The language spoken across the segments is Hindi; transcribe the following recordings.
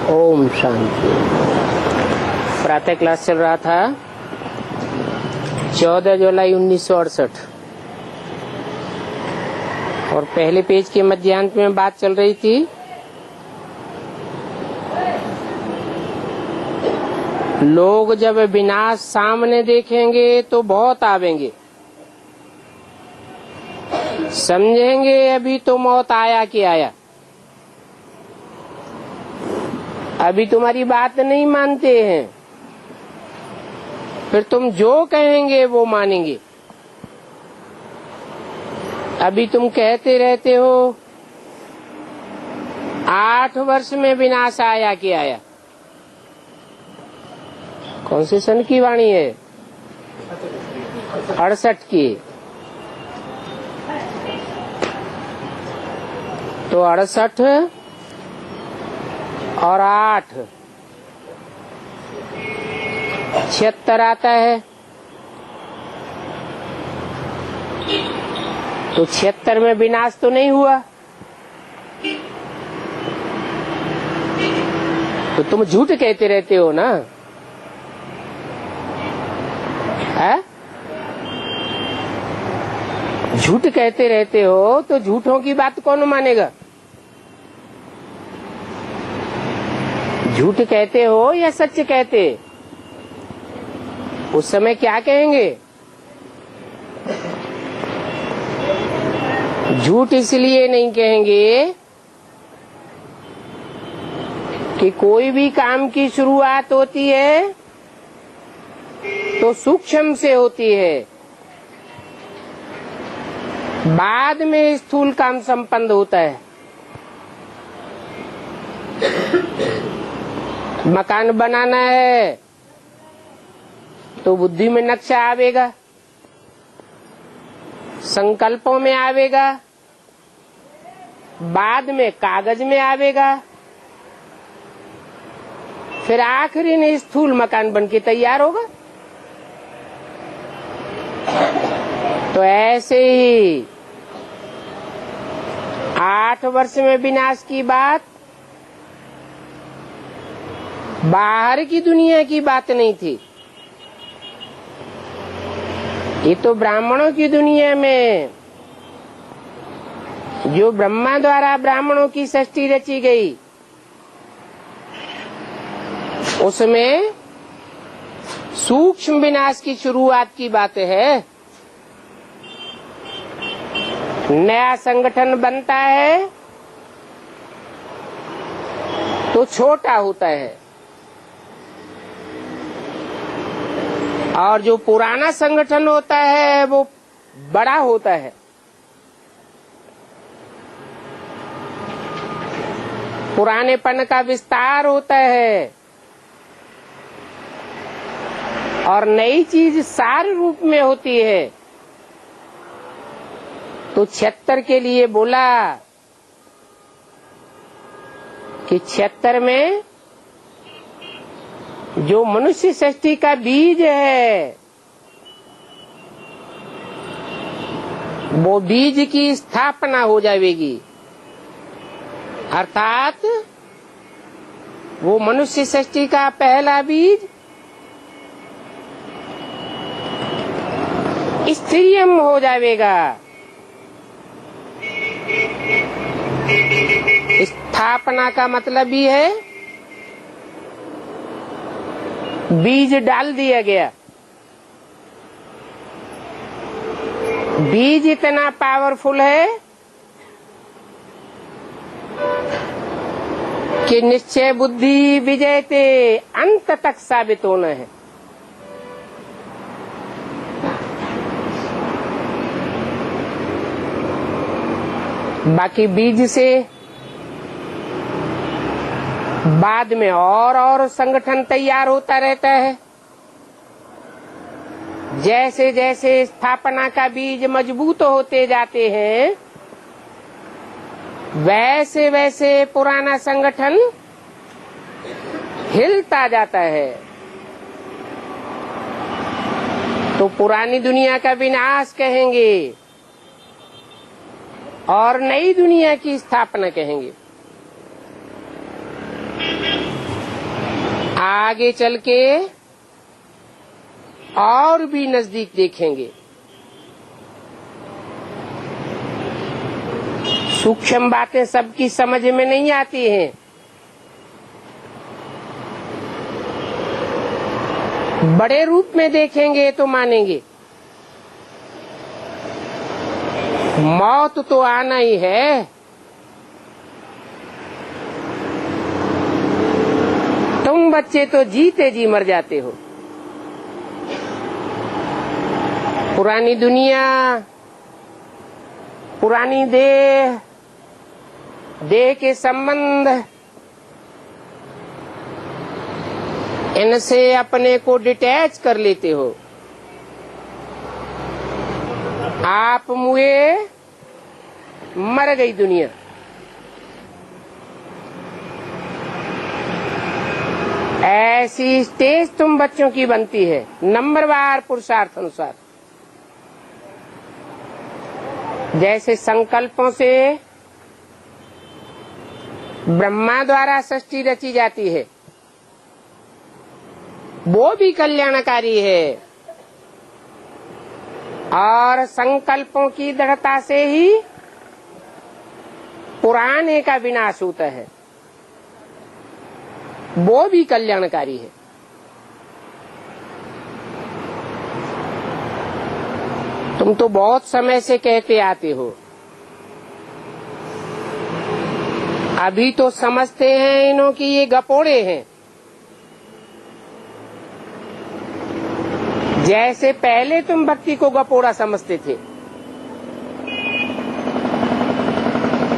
ओम शांति। प्रातः क्लास चल रहा था 14 जुलाई 1968 और पहले पेज के मध्यांत में बात चल रही थी लोग जब विनाश सामने देखेंगे तो बहुत आवेंगे, समझेंगे अभी तो मौत आया कि आया, अभी तुम्हारी बात नहीं मानते हैं, फिर तुम जो कहेंगे वो मानेंगे। अभी तुम कहते रहते हो 8 वर्ष में विनाश आया कि आया। कौन से सन की वाणी है? 68 की। तो 68 और 8 76 आता है। तो 76 में विनाश तो नहीं हुआ, तो तुम झूठ कहते रहते हो ना, है? झूठ कहते रहते हो तो झूठों की बात कौन मानेगा? झूठ कहते हो या सच कहते? उस समय क्या कहेंगे? झूठ इसलिए नहीं कहेंगे कि कोई भी काम की शुरुआत होती है तो सूक्ष्म से होती है, बाद में स्थूल काम संपन्न होता है। मकान बनाना है तो बुद्धि में नक्शा आवेगा, संकल्पों में आवेगा, बाद में कागज में आवेगा, फिर आखिरी में स्थूल मकान बनके तैयार होगा। तो ऐसे ही 8 वर्ष में विनाश की बात बाहर की दुनिया की बात नहीं थी, ये तो ब्राह्मणों की दुनिया में जो ब्रह्मा द्वारा ब्राह्मणों की सृष्टि रची गई उसमें सूक्ष्म विनाश की शुरुआत की बात है। नया संगठन बनता है तो छोटा होता है और जो पुराना संगठन होता है वो बड़ा होता है। पुरानेपन का विस्तार होता है और नई चीज सार रूप में होती है। तो 76 के लिए बोला कि 76 में जो मनुष्य सृष्टि का बीज है वो बीज की स्थापना हो जाएगी, अर्थात वो मनुष्य सृष्टि का पहला बीज स्त्रीयम हो जाएगा। स्थापना का मतलब भी है बीज डाल दिया गया। बीज इतना पावरफुल है कि निश्चय बुद्धि विजयते अंत तक साबित होना है। बाकी बीज से बाद में और संगठन तैयार होता रहता है। जैसे जैसे स्थापना का बीज मजबूत होते जाते हैं वैसे वैसे पुराना संगठन हिलता जाता है। तो पुरानी दुनिया का विनाश कहेंगे और नई दुनिया की स्थापना कहेंगे। आगे चल के और भी नजदीक देखेंगे। सूक्ष्म बातें सबकी समझ में नहीं आती हैं। बड़े रूप में देखेंगे तो मानेंगे। मौत तो आना ही है। तुम बच्चे तो जीते जी मर जाते हो। पुरानी दुनिया, पुरानी देह, देह के संबंध, इनसे अपने को डिटैच कर लेते हो। आप मुए, मर गई दुनिया। ऐसी स्टेज तुम बच्चों की बनती है नंबरवार पुरुषार्थ अनुसार। जैसे संकल्पों से ब्रह्मा द्वारा सृष्टि रची जाती है, वो भी कल्याणकारी है। और संकल्पों की दृढ़ता से ही पुराने का विनाश होता है, वो भी कल्याणकारी है। तुम तो बहुत समय से कहते आते हो, अभी तो समझते हैं इन्हों की ये गपोड़े हैं। जैसे पहले तुम भक्ति को गपोड़ा समझते थे,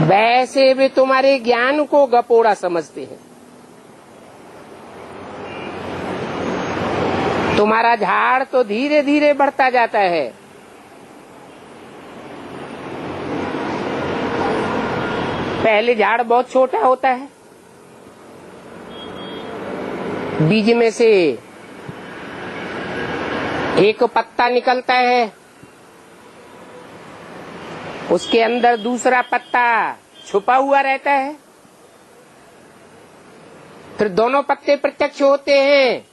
वैसे भी तुम्हारे ज्ञान को गपोड़ा समझते हैं। तुम्हारा झाड़ तो धीरे धीरे बढ़ता जाता है। पहले झाड़ बहुत छोटा होता है, बीज में से एक पत्ता निकलता है, उसके अंदर दूसरा पत्ता छुपा हुआ रहता है, फिर दोनों पत्ते प्रत्यक्ष होते हैं,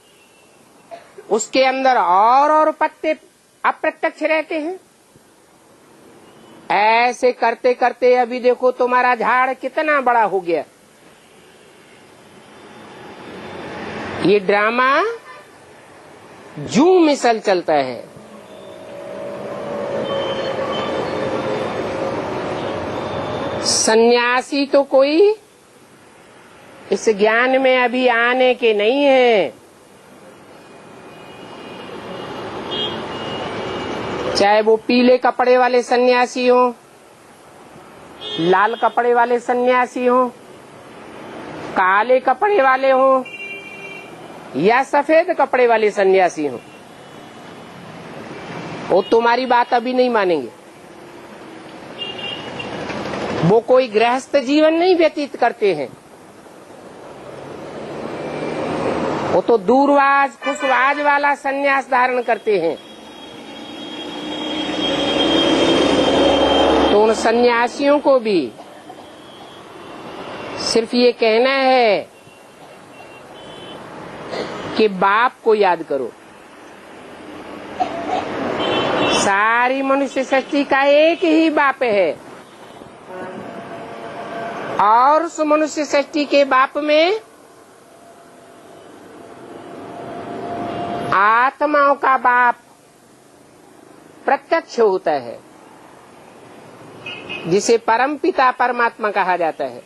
उसके अंदर और पत्ते अप्रत्यक्ष रहते हैं। ऐसे करते करते अभी देखो तुम्हारा झाड़ कितना बड़ा हो गया। ये ड्रामा जू मिसल चलता है। सन्यासी तो कोई इस ज्ञान में अभी आने के नहीं है। चाहे वो पीले कपड़े वाले सन्यासी हो, लाल कपड़े वाले सन्यासी हो, काले कपड़े वाले हो या सफेद कपड़े वाले सन्यासी हो, वो तुम्हारी बात अभी नहीं मानेंगे। वो कोई गृहस्थ जीवन नहीं व्यतीत करते हैं, वो तो दूरवाज खुशवाज वाला सन्यास धारण करते हैं। तो उन सन्यासियों को भी सिर्फ ये कहना है कि बाप को याद करो। सारी मनुष्य सृष्टि का एक ही बाप है, और उस मनुष्य सृष्टि के बाप में आत्माओं का बाप प्रत्यक्ष होता है, जिसे परम पिता परमात्मा कहा जाता है।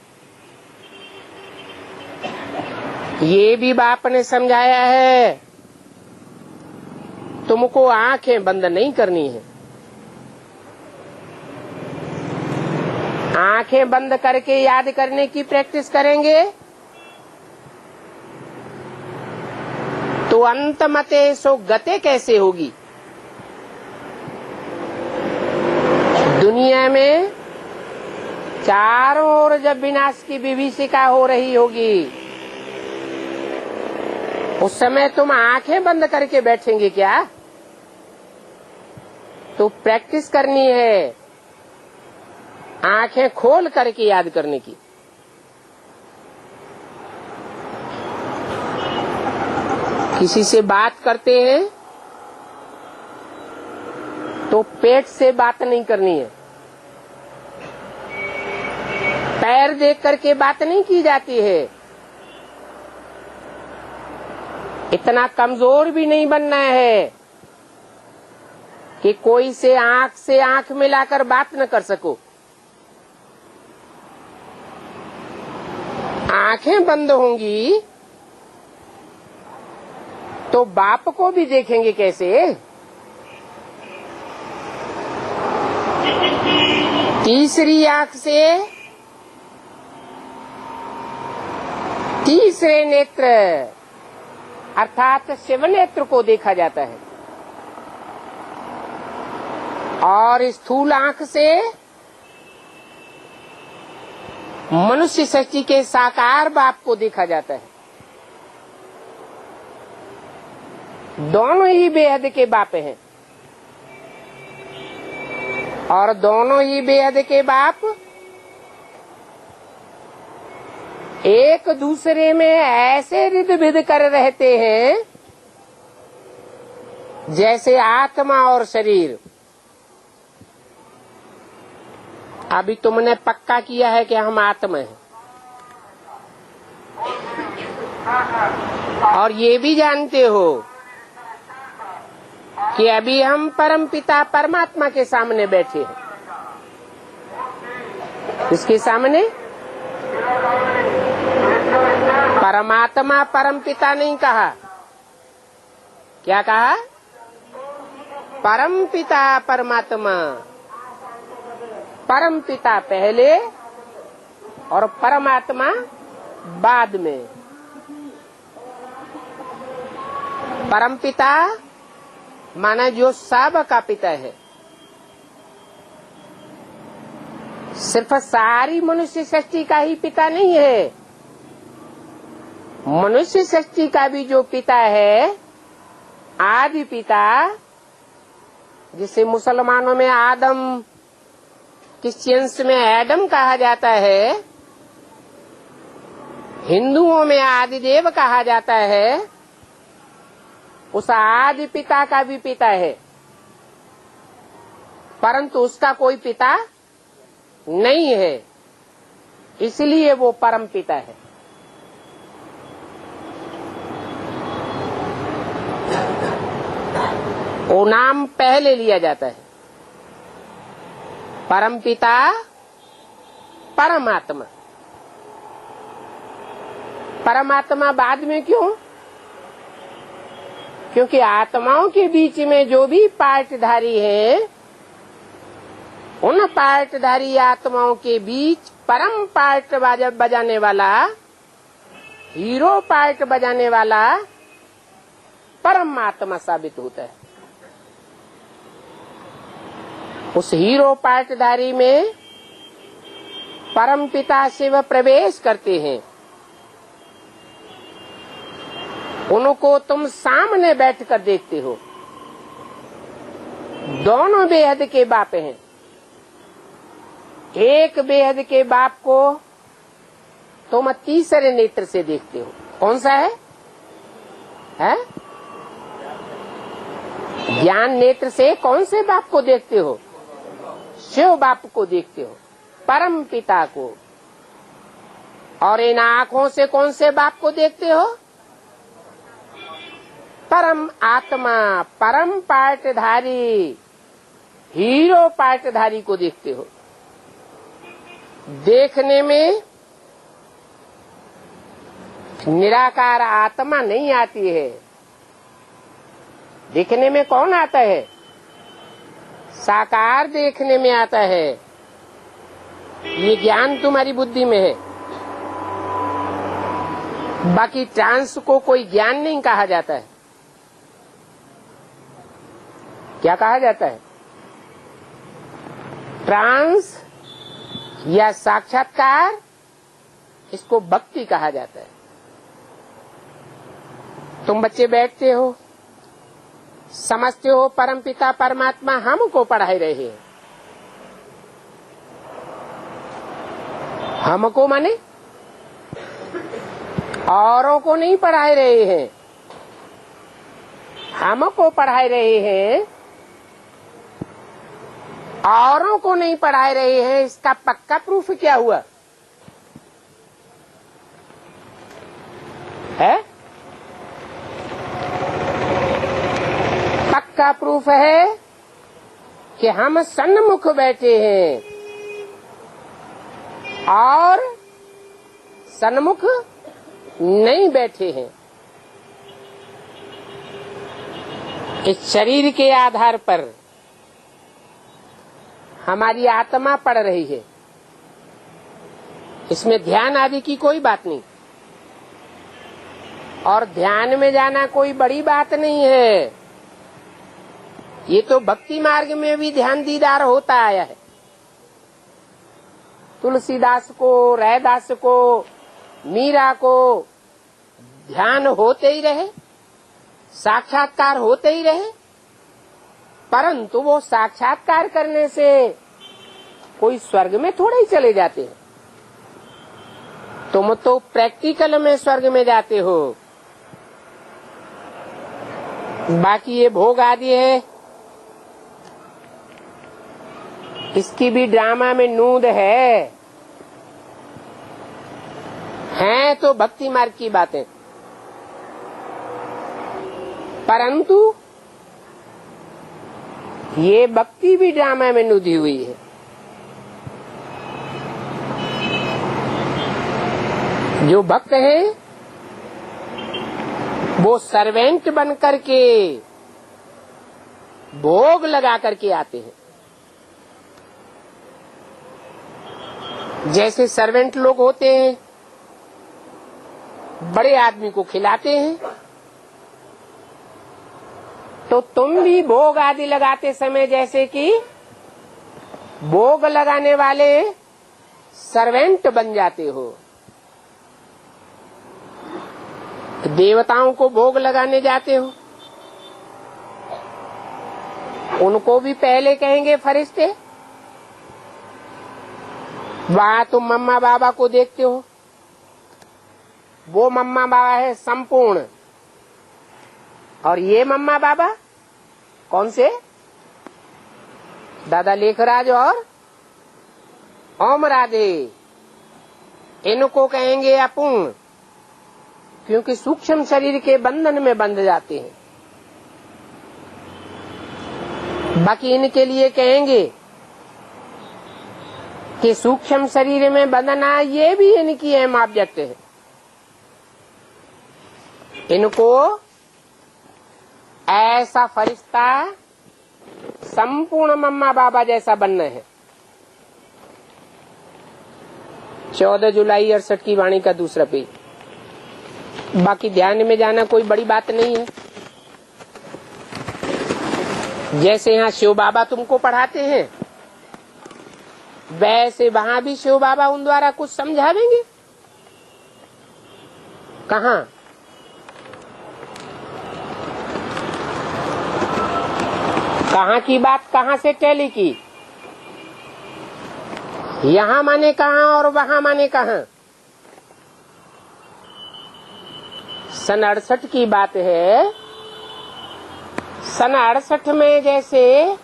ये भी बाप ने समझाया है, तुमको आंखें बंद नहीं करनी है। आंखें बंद करके याद करने की प्रैक्टिस करेंगे तो अंत मते सो गते कैसे होगी। दुनिया में चारों ओर जब विनाश की विभीषिका हो रही होगी, उस समय तुम आंखें बंद करके बैठेंगे क्या? तो प्रैक्टिस करनी है आंखें खोल करके याद करने की। किसी से बात करते हैं तो पेट से बात नहीं करनी है, पैर देख करके बात नहीं की जाती है। इतना कमजोर भी नहीं बनना है कि कोई से आंख मिलाकर बात न कर सको। आंखें बंद होंगी तो बाप को भी देखेंगे कैसे। तीसरी आंख से तीसरे नेत्र अर्थात शिव नेत्र को देखा जाता है, और स्थूल आंख से मनुष्य सृष्टि के साकार बाप को देखा जाता है। दोनों ही बेहद के बाप हैं, और दोनों ही बेहद के बाप एक दूसरे में ऐसे रिद बिद कर रहते हैं जैसे आत्मा और शरीर। अभी तुमने पक्का किया है कि हम आत्मा हैं, और ये भी जानते हो कि अभी हम परम पिता परमात्मा के सामने बैठे हैं। इसके सामने परमात्मा परम पिता नहीं कहा, क्या कहा? परम पिता परमात्मा। परम पिता पहले और परमात्मा बाद में। परम पिता माना जो सब का पिता है, सिर्फ सारी मनुष्य सृष्टि का ही पिता नहीं है। मनुष्य सृष्टि का भी जो पिता है, आदि पिता, जिसे मुसलमानों में आदम, क्रिश्चियंस में एडम कहा जाता है, हिंदुओं में आदिदेव कहा जाता है, उस आदि पिता का भी पिता है, परंतु उसका कोई पिता नहीं है, इसलिए वो परम पिता है। वो नाम पहले लिया जाता है, परम पिता परमात्मा। परमात्मा बाद में क्यों? क्योंकि आत्माओं के बीच में जो भी पार्टधारी है, उन पार्टधारी आत्माओं के बीच परम पार्ट बजाने वाला, हीरो पार्ट बजाने वाला परमात्मा साबित होता है। उस हीरो पार्टधारी में परम पिता शिव प्रवेश करते हैं। उनको तुम सामने बैठकर देखते हो। दोनों बेहद के बाप हैं। एक बेहद के बाप को तुम तीसरे नेत्र से देखते हो। कौन सा है? ज्ञान नेत्र से कौन से बाप को देखते हो? शिव बाप को देखते हो, परम पिता को। और इन आँखों से कौन से बाप को देखते हो? परम आत्मा, परम पार्टधारी, हीरो पार्टधारी को देखते हो। देखने में निराकार आत्मा नहीं आती है। देखने में कौन आता है? साकार देखने में आता है। ये ज्ञान तुम्हारी बुद्धि में है। बाकी ट्रांस को कोई ज्ञान नहीं कहा जाता है। क्या कहा जाता है? ट्रांस या साक्षात्कार, इसको भक्ति कहा जाता है। तुम बच्चे बैठते हो, समझते हो परम पिता परमात्मा हमको पढ़ा रहे हैं। हमको माने औरों को नहीं पढ़ा रहे हैं। हमको पढ़ा रहे हैं, औरों को नहीं पढ़ा रहे हैं, इसका पक्का प्रूफ क्या हुआ है? पक्का प्रूफ है कि हम सन्मुख बैठे हैं और सन्मुख नहीं बैठे हैं। इस शरीर के आधार पर हमारी आत्मा पढ़ रही है, इसमें ध्यान आदि की कोई बात नहीं, और ध्यान में जाना कोई बड़ी बात नहीं है। ये तो भक्ति मार्ग में भी ध्यान दीदार होता आया है। तुलसीदास को, रैदास को, मीरा को ध्यान होते ही रहे, साक्षात्कार होते ही रहे, परंतु वो साक्षात्कार करने से कोई स्वर्ग में थोड़े ही चले जाते हैं। तुम तो प्रैक्टिकल में स्वर्ग में जाते हो। बाकी ये भोग आदि है, इसकी भी ड्रामा में नूंद है तो भक्ति मार्ग की बातें, परंतु ये भक्ति भी ड्रामा में नूदी हुई है। जो भक्त हैं वो सर्वेंट बन करके भोग लगा करके आते हैं। जैसे सर्वेंट लोग होते हैं, बड़े आदमी को खिलाते हैं, तो तुम भी भोग आदि लगाते समय जैसे कि भोग लगाने वाले सर्वेंट बन जाते हो। देवताओं को भोग लगाने जाते हो, उनको भी पहले कहेंगे फरिश्ते। वहां तुम मम्मा बाबा को देखते हो, वो मम्मा बाबा है संपूर्ण, और ये मम्मा बाबा कौन से? दादा लेखराज और ओम राधे, इनको कहेंगे अपूर्ण, क्योंकि सूक्ष्म शरीर के बंधन में बंध जाते हैं। बाकी इनके लिए कहेंगे कि सूक्ष्म शरीर में बंधना ये भी इनकी अहम ऑब्जेक्ट है। इनको ऐसा फरिश्ता संपूर्ण मम्मा बाबा जैसा बनना है। 14 जुलाई 68 की वाणी का दूसरा पेज। बाकी ध्यान में जाना कोई बड़ी बात नहीं है। जैसे यहाँ शिव बाबा तुमको पढ़ाते हैं, वैसे वहां भी शिव बाबा उन द्वारा कुछ समझावेंगे। कहाँ? कहाँ की बात कहाँ से टैली की? यहाँ माने कहाँ और वहाँ माने कहाँ? सन 68 की बात है। सन 68 में जैसे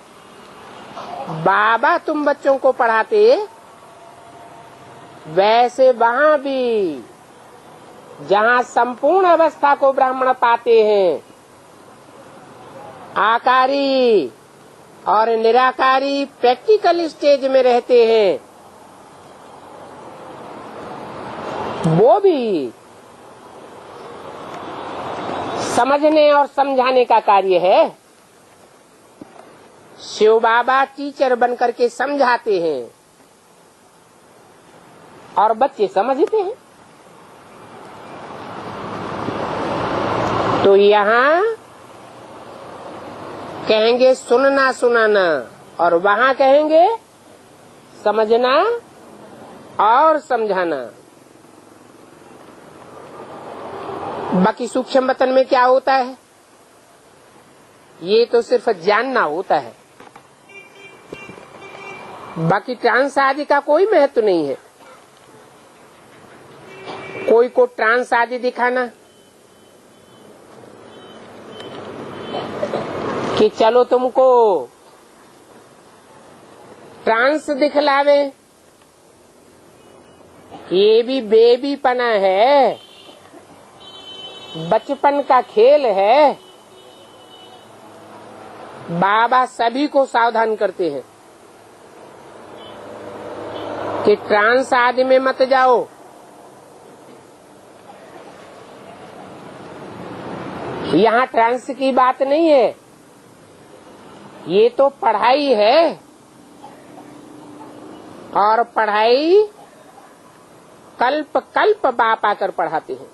बाबा तुम बच्चों को पढ़ाते, वैसे वहाँ भी जहाँ संपूर्ण अवस्था को ब्राह्मण पाते हैं, आकारी और निराकारी प्रैक्टिकल स्टेज में रहते हैं, वो भी समझने और समझाने का कार्य है। शिव बाबा टीचर बनकर के समझाते हैं और बच्चे समझते हैं। तो यहाँ कहेंगे सुनना सुनाना, और वहाँ कहेंगे समझना और समझाना। बाकी सूक्ष्म वतन में क्या होता है, ये तो सिर्फ जानना होता है। बाकी ट्रांस आदि का कोई महत्व नहीं है। कोई को ट्रांस आदि दिखाना, कि चलो तुमको ट्रांस दिखलावे, ये भी बेबीपना है, बचपन का खेल है। बाबा सभी को सावधान करते हैं कि ट्रांस आदि में मत जाओ। यहाँ ट्रांस की बात नहीं है, ये तो पढ़ाई है, और पढ़ाई कल्प कल्प बाप आकर पढ़ाते हैं।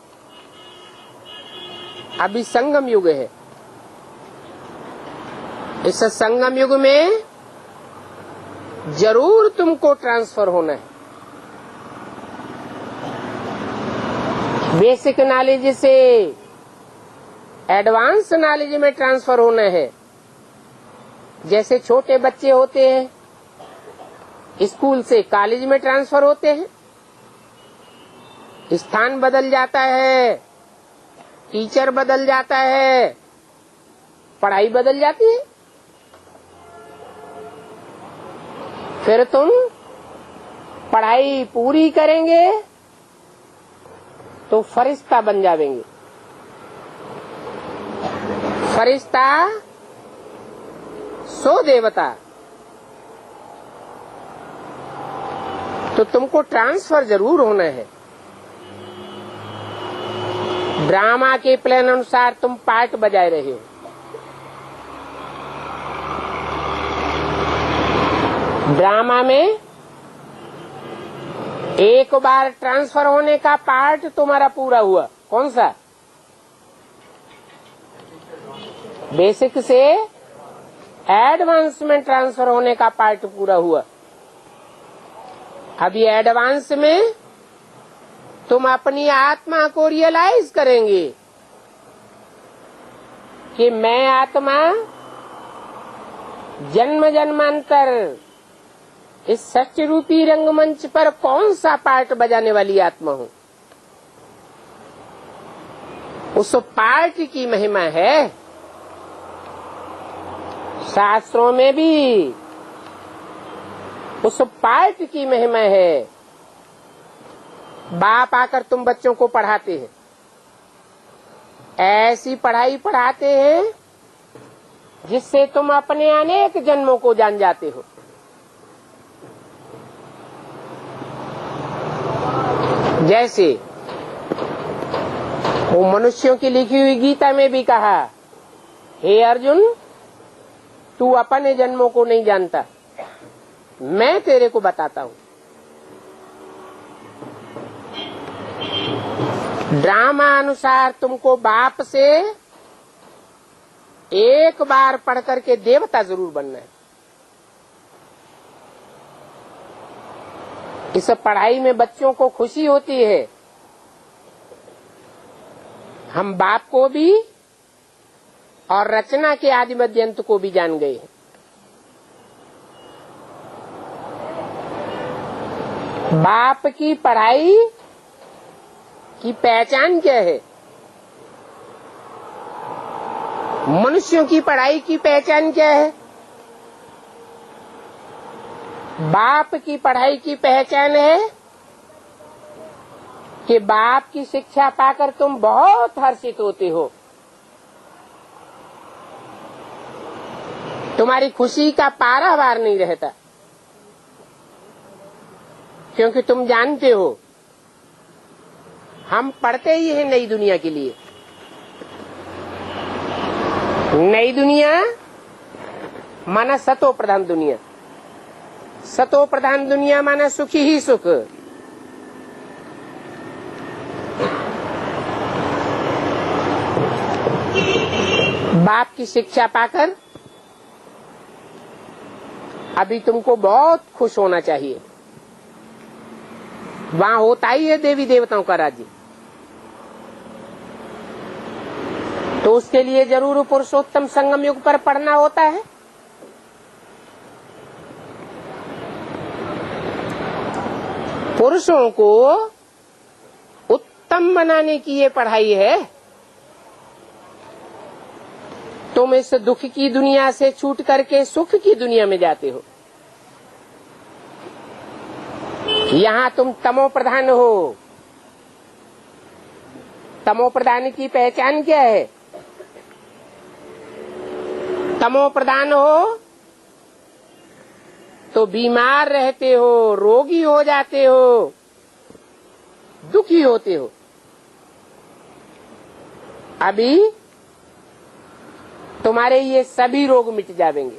अभी संगम युग है, इस संगम युग में जरूर तुमको ट्रांसफर होना है। बेसिक नॉलेज से एडवांस नॉलेज में ट्रांसफर होना है। जैसे छोटे बच्चे होते हैं, स्कूल से कॉलेज में ट्रांसफर होते हैं, स्थान बदल जाता है, टीचर बदल जाता है, पढ़ाई बदल जाती है। फिर तुम पढ़ाई पूरी करेंगे तो फरिश्ता बन जाएंगे। फरिश्ता सो देवता। तो तुमको ट्रांसफर जरूर होना है। ड्रामा के प्लान अनुसार तुम पार्ट बजाए रहे हो। ड्रामा में एक बार ट्रांसफर होने का पार्ट तुम्हारा पूरा हुआ। कौन सा? बेसिक से एडवांस में ट्रांसफर होने का पार्ट पूरा हुआ। अभी एडवांस में तुम अपनी आत्मा को रियलाइज करेंगे कि मैं आत्मा जन्म जन्मांतर इस सत्य रूपी रंगमंच पर कौन सा पार्ट बजाने वाली आत्मा हूँ। उस पार्ट की महिमा है। शास्त्रों में भी उस पार्ट की महिमा है। बाप आकर तुम बच्चों को पढ़ाते हैं, ऐसी पढ़ाई पढ़ाते हैं जिससे तुम अपने अनेक जन्मों को जान जाते हो। जैसे वो मनुष्यों की लिखी हुई गीता में भी कहा, हे अर्जुन, तू अपने जन्मों को नहीं जानता, मैं तेरे को बताता हूँ। ड्रामा अनुसार तुमको बाप से एक बार पढ़ करके देवता जरूर बनना है। इस पढ़ाई में बच्चों को खुशी होती है। हम बाप को भी और रचना के आदि मध्यंत को भी जान गए हैं। बाप की पढ़ाई की पहचान क्या है? मनुष्यों की पढ़ाई की पहचान क्या है? बाप की पढ़ाई की पहचान है कि बाप की शिक्षा पाकर तुम बहुत हर्षित होते हो। तुम्हारी खुशी का पारावार नहीं रहता, क्योंकि तुम जानते हो हम पढ़ते ही हैं नई दुनिया के लिए। नई दुनिया माना सतो प्रधान दुनिया। सतो प्रधान दुनिया माना सुखी ही सुख। बाप की शिक्षा पाकर अभी तुमको बहुत खुश होना चाहिए। वहां होता ही है देवी देवताओं का राज्य। तो उसके लिए जरूर पुरुषोत्तम संगम युग पर पढ़ना होता है। पुरुषों को उत्तम बनाने की ये पढ़ाई है। तो तुम इस दुख की दुनिया से छूट करके सुख की दुनिया में जाते हो। यहाँ तुम तमो प्रधान हो। तमो प्रधान की पहचान क्या है? तमो प्रधान हो तो बीमार रहते हो, रोगी हो जाते हो, दुखी होते हो। अभी तुम्हारे ये सभी रोग मिट जाएंगे।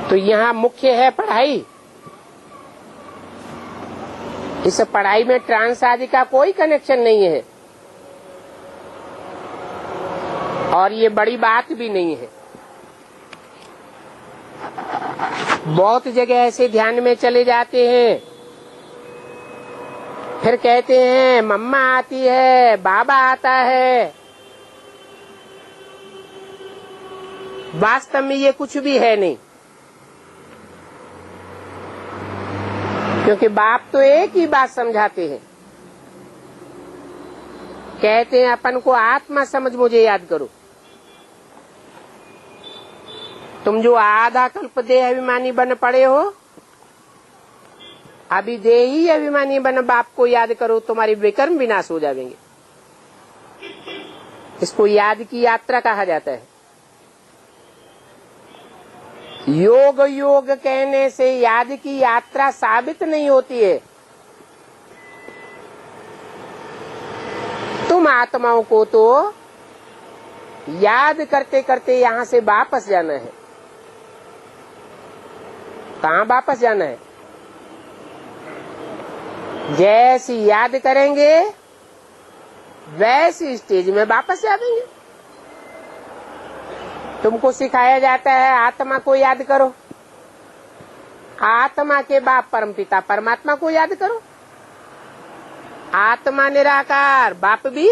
तो यहाँ मुख्य है पढ़ाई। इस पढ़ाई में ट्रांस आदि का कोई कनेक्शन नहीं है और ये बड़ी बात भी नहीं है। बहुत जगह ऐसे ध्यान में चले जाते हैं, फिर कहते हैं मम्मा आती है, बाबा आता है। वास्तव में ये कुछ भी है नहीं, क्योंकि बाप तो एक ही बात समझाते हैं। कहते हैं अपन को आत्मा समझ मुझे याद करो। तुम जो आधा कल्प देह अभिमानी बन पड़े हो, अभी देही अभिमानी बन बाप को याद करो, तुम्हारी विकर्म विनाश हो जाएंगे। इसको याद की यात्रा कहा जाता है। योग योग कहने से याद की यात्रा साबित नहीं होती है। तुम आत्माओं को तो याद करते करते यहाँ से वापस जाना है। कहाँ वापस जाना है? जैसी याद करेंगे वैसी स्टेज में वापस जाएंगे। तुमको सिखाया जाता है आत्मा को याद करो, आत्मा के बाप परमपिता परमात्मा को याद करो। आत्मा निराकार, बाप भी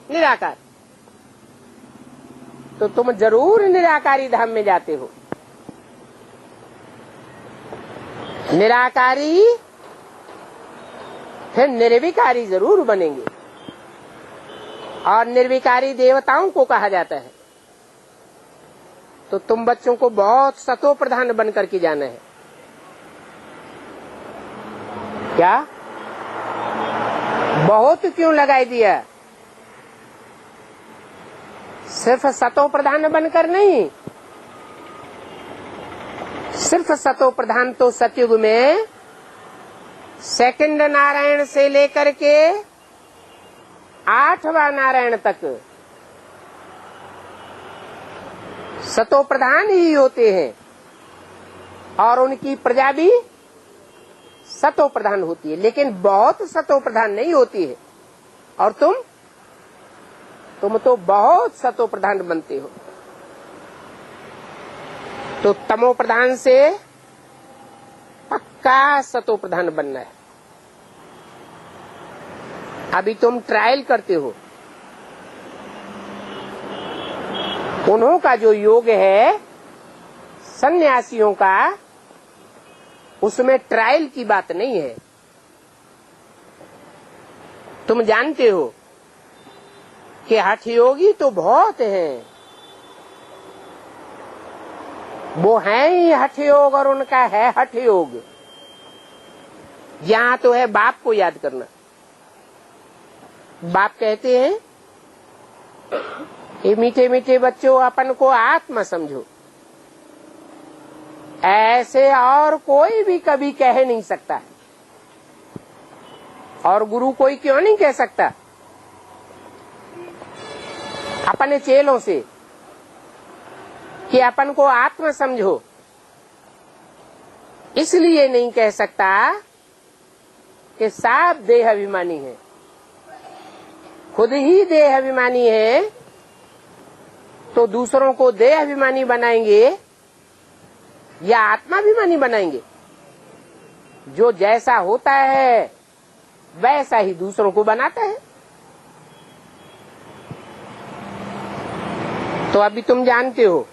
निराकार, तो तुम जरूर निराकारी धाम में जाते हो। निराकारी फिर निर्विकारी जरूर बनेंगे, और निर्विकारी देवताओं को कहा जाता है। तो तुम बच्चों को बहुत सतो प्रधान बन करके जाना है। क्या बहुत क्यों लगाई दिया? सिर्फ सतो प्रधान बनकर नहीं, सिर्फ सतो प्रधान तो सतयुग में सेकंड नारायण से लेकर के 8वां नारायण तक सतो प्रधान ही होते हैं, और उनकी प्रजा भी सतो प्रधान होती है, लेकिन बहुत सतो प्रधान नहीं होती है। और तुम तो बहुत सतो प्रधान बनते हो। तो तमो प्रधान से पक्का सतो प्रधान बनना है। अभी तुम ट्रायल करते हो। उन्हों का जो योग है सन्यासियों का, उसमें ट्रायल की बात नहीं है। तुम जानते हो कि हठ योगी तो बहुत हैं, वो है ही हठ योग, और उनका है हठ योग। यहाँ तो है बाप को याद करना। बाप कहते हैं ये मीठे मीठे बच्चों, अपन को आत्मा समझो। ऐसे और कोई भी कभी कह नहीं सकता, और गुरु कोई क्यों नहीं कह सकता अपने चेलों से कि अपन को आत्मा समझो। इसलिए नहीं कह सकता कि सब देह अभिमानी है, खुद ही देह अभिमानी है, तो दूसरों को देह अभिमानी बनाएंगे या आत्माभिमानी बनाएंगे? जो जैसा होता है वैसा ही दूसरों को बनाता है। तो अभी तुम जानते हो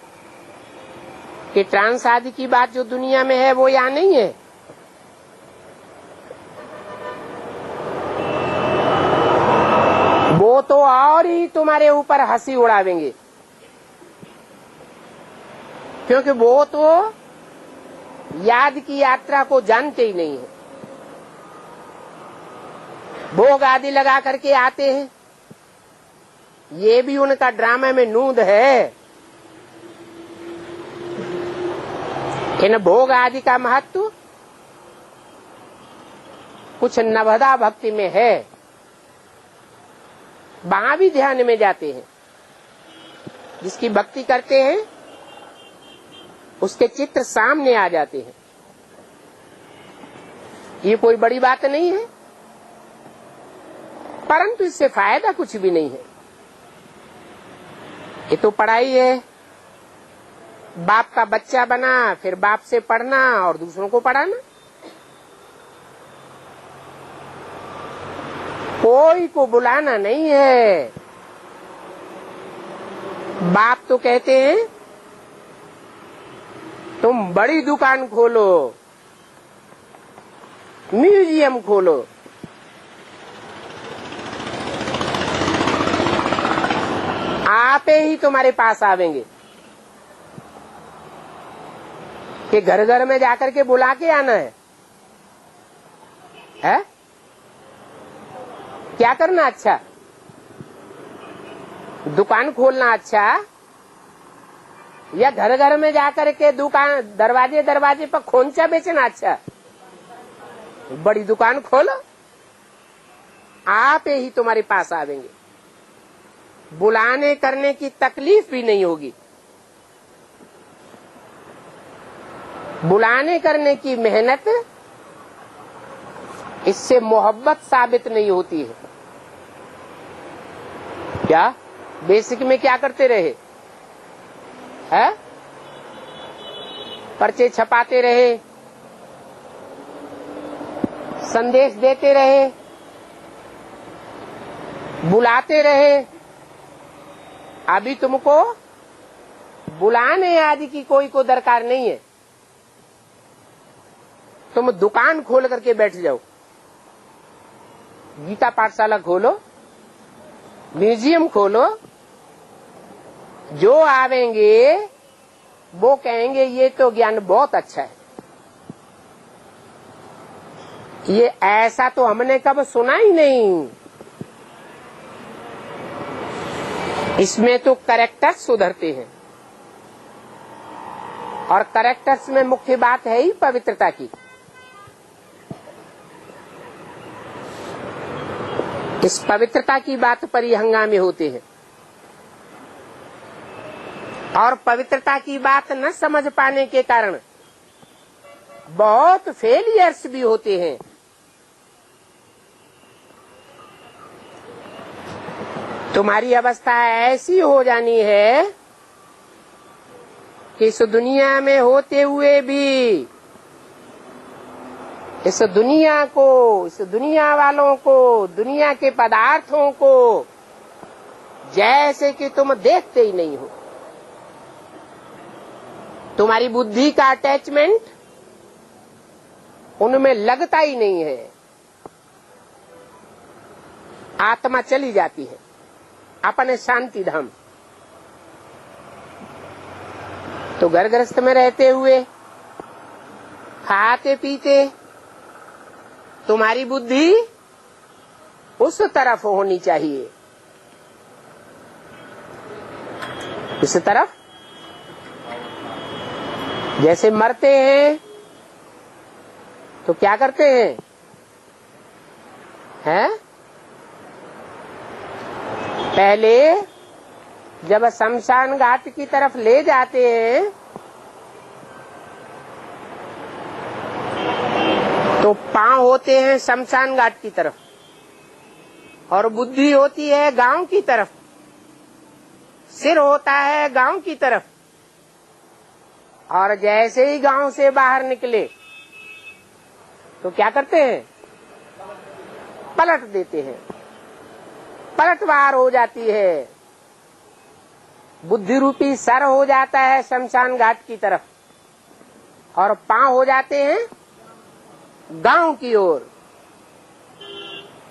कि ट्रांस आदि की बात जो दुनिया में है वो यहाँ नहीं है। वो तो और और ही तुम्हारे ऊपर हंसी उड़ावेंगे, क्योंकि वो तो याद की यात्रा को जानते ही नहीं है। भोग आदि लगा करके आते हैं, ये भी उनका ड्रामा में नूंद है। इन भोग आदि का महत्व कुछ नवदा भक्ति में है, वहां भी ध्यान में जाते हैं। जिसकी भक्ति करते हैं उसके चित्र सामने आ जाते हैं। ये कोई बड़ी बात नहीं है, परंतु इससे फायदा कुछ भी नहीं है। ये तो पढ़ाई है, बाप का बच्चा बना, फिर बाप से पढ़ना और दूसरों को पढ़ाना। कोई को बुलाना नहीं है। बाप तो कहते हैं तुम बड़ी दुकान खोलो, म्यूजियम खोलो, आपे ही तुम्हारे पास आवेंगे कि घर घर में जाकर के बुला के आना है? क्या करना अच्छा? दुकान खोलना अच्छा, या घर घर में जाकर के दुकान दरवाजे दरवाजे पर खोंचा बेचना अच्छा? बड़ी दुकान खोलो, आप ही तुम्हारे पास आवेंगे, बुलाने करने की तकलीफ भी नहीं होगी। बुलाने करने की मेहनत, इससे मोहब्बत साबित नहीं होती है। क्या बेसिक में क्या करते रहे है? पर्चे छपाते रहे, संदेश देते रहे, बुलाते रहे। अभी तुमको बुलाने आदि की कोई को दरकार नहीं है। तुम दुकान खोल करके बैठ जाओ, गीता पाठशाला खोलो, म्यूजियम खोलो, जो आवेंगे वो कहेंगे ये तो ज्ञान बहुत अच्छा है। ये ऐसा तो हमने कब सुना ही नहीं। इसमें तो कैरेक्टर्स सुधरते हैं, और कैरेक्टर्स में मुख्य बात है ही पवित्रता की। इस पवित्रता की बात पर ही हंगामे होते हैं, और पवित्रता की बात न समझ पाने के कारण बहुत फेलियर्स भी होते हैं। तुम्हारी अवस्था ऐसी हो जानी है कि इस दुनिया में होते हुए भी इस दुनिया को, इस दुनिया वालों को, दुनिया के पदार्थों को जैसे कि तुम देखते ही नहीं हो। तुम्हारी बुद्धि का अटैचमेंट उनमें लगता ही नहीं है। आत्मा चली जाती है अपने शांति धाम। तो घर गृहस्थ में रहते हुए, खाते पीते, तुम्हारी बुद्धि उस तरफ होनी चाहिए, इस तरफ। जैसे मरते हैं तो क्या करते हैं? पहले जब शमशान घाट की तरफ ले जाते हैं तो पांव होते हैं शमशान घाट की तरफ, और बुद्धि होती है गांव की तरफ, सिर होता है गांव की तरफ। और जैसे ही गांव से बाहर निकले तो क्या करते हैं? पलट देते हैं, पलटवार हो जाती है। बुद्धि रूपी सर हो जाता है शमशान घाट की तरफ, और पांव हो जाते हैं गांव की ओर।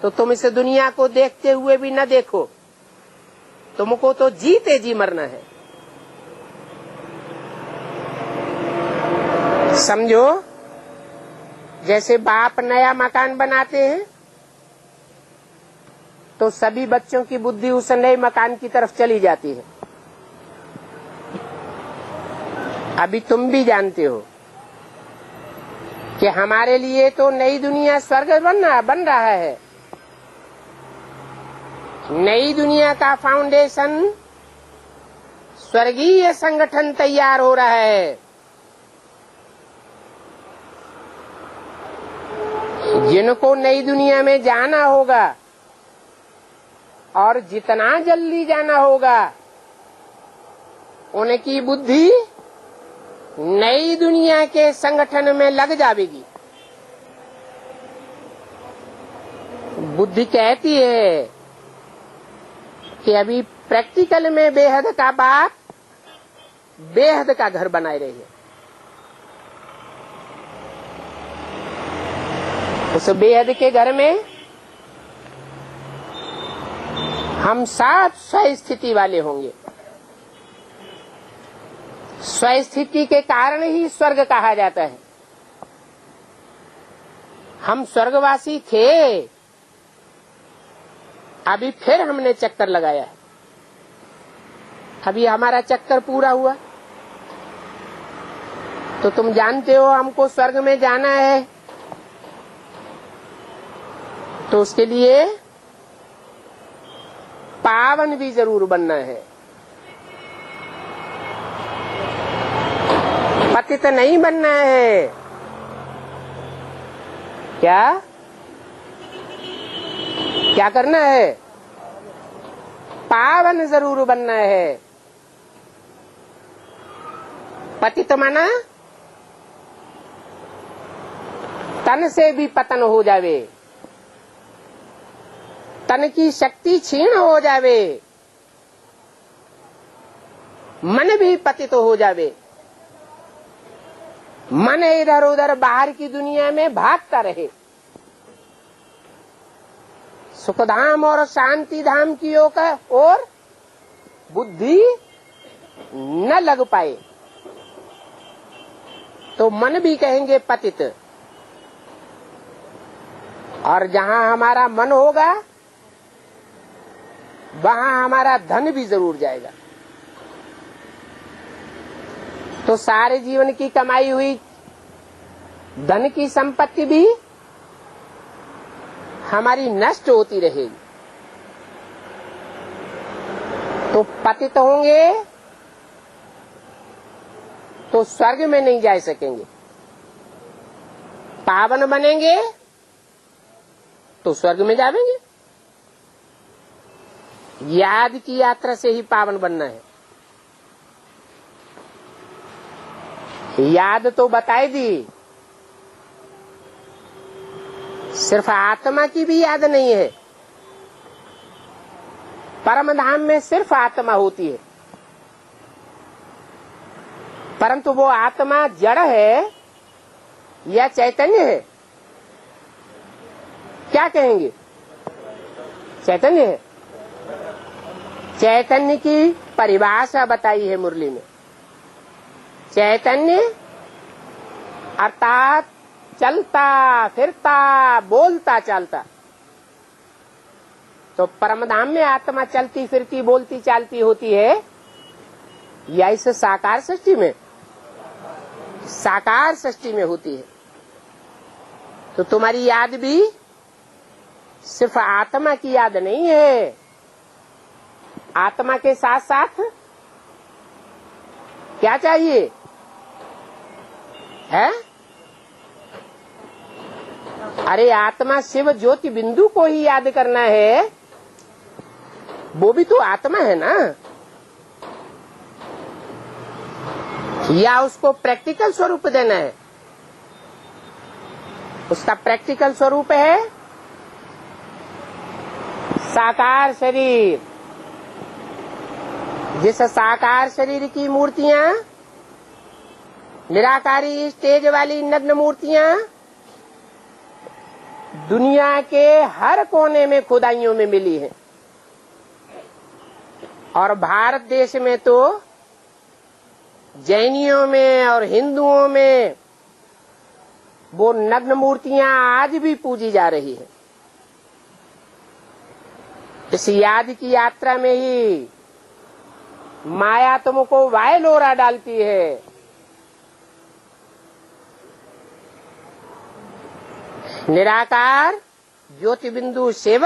तो तुम इस दुनिया को देखते हुए भी न देखो, तुमको तो जीते जी मरना है। समझो, जैसे बाप नया मकान बनाते हैं तो सभी बच्चों की बुद्धि उस नए मकान की तरफ चली जाती है। अभी तुम भी जानते हो कि हमारे लिए तो नई दुनिया स्वर्ग बन रहा है। नई दुनिया का फाउंडेशन स्वर्गीय संगठन तैयार हो रहा है। जिनको नई दुनिया में जाना होगा और जितना जल्दी जाना होगा, उनकी बुद्धि नई दुनिया के संगठन में लग जाएगी। बुद्धि कहती है कि अभी प्रैक्टिकल में बेहद का बाप बेहद का घर बनाए रही है। उस बेहद के घर में हम साथ स्वस्थिति वाले होंगे। स्वस्थिति के कारण ही स्वर्ग कहा जाता है। हम स्वर्गवासी थे, अभी फिर हमने चक्कर लगाया है। अभी हमारा चक्कर पूरा हुआ तो तुम जानते हो हमको स्वर्ग में जाना है, तो उसके लिए पावन भी जरूर बनना है। पतित नहीं बनना है। क्या करना है? पावन जरूर बनना है। पतित माना तन से भी पतन हो जावे, तन की शक्ति क्षीण हो जावे, मन भी पतित हो जावे, मन इधर उधर बाहर की दुनिया में भागता रहे, सुखधाम और शांति धाम की ओर बुद्धि न लग पाए तो मन भी कहेंगे पतित। और जहां हमारा मन होगा वहां हमारा धन भी जरूर जाएगा। तो सारे जीवन की कमाई हुई धन की संपत्ति भी हमारी नष्ट होती रहेगी। तो पतित होंगे तो स्वर्ग में नहीं जा सकेंगे, पावन बनेंगे तो स्वर्ग में जाएंगे। याद की यात्रा से ही पावन बनना है। याद तो बताई दी, सिर्फ आत्मा की भी याद नहीं है। परम धाम में सिर्फ आत्मा होती है, परंतु वो आत्मा जड़ है या चैतन्य है? क्या कहेंगे? चैतन्य है। चैतन्य की परिभाषा बताई है मुरली में। चैतन्य अर्थात चलता फिरता बोलता चालता। तो परमधाम में आत्मा चलती फिरती बोलती चालती होती है या इस साकार सृष्टि में? साकार सृष्टि में होती है। तो तुम्हारी याद भी सिर्फ आत्मा की याद नहीं है, आत्मा के साथ साथ क्या चाहिए है? अरे आत्मा शिव ज्योति बिंदु को ही याद करना है, वो भी तो आत्मा है ना। या उसको प्रैक्टिकल स्वरूप देना है? उसका प्रैक्टिकल स्वरूप है साकार शरीर। जिस साकार शरीर की मूर्तियां, निराकारी स्टेज वाली नग्न मूर्तियां दुनिया के हर कोने में खुदाइयों में मिली हैं। और भारत देश में तो जैनियों में और हिंदुओं में वो नग्न मूर्तियां आज भी पूजी जा रही है। इस याद की यात्रा में ही माया तुमको वायलोरा डालती है। निराकार ज्योति बिंदु शिव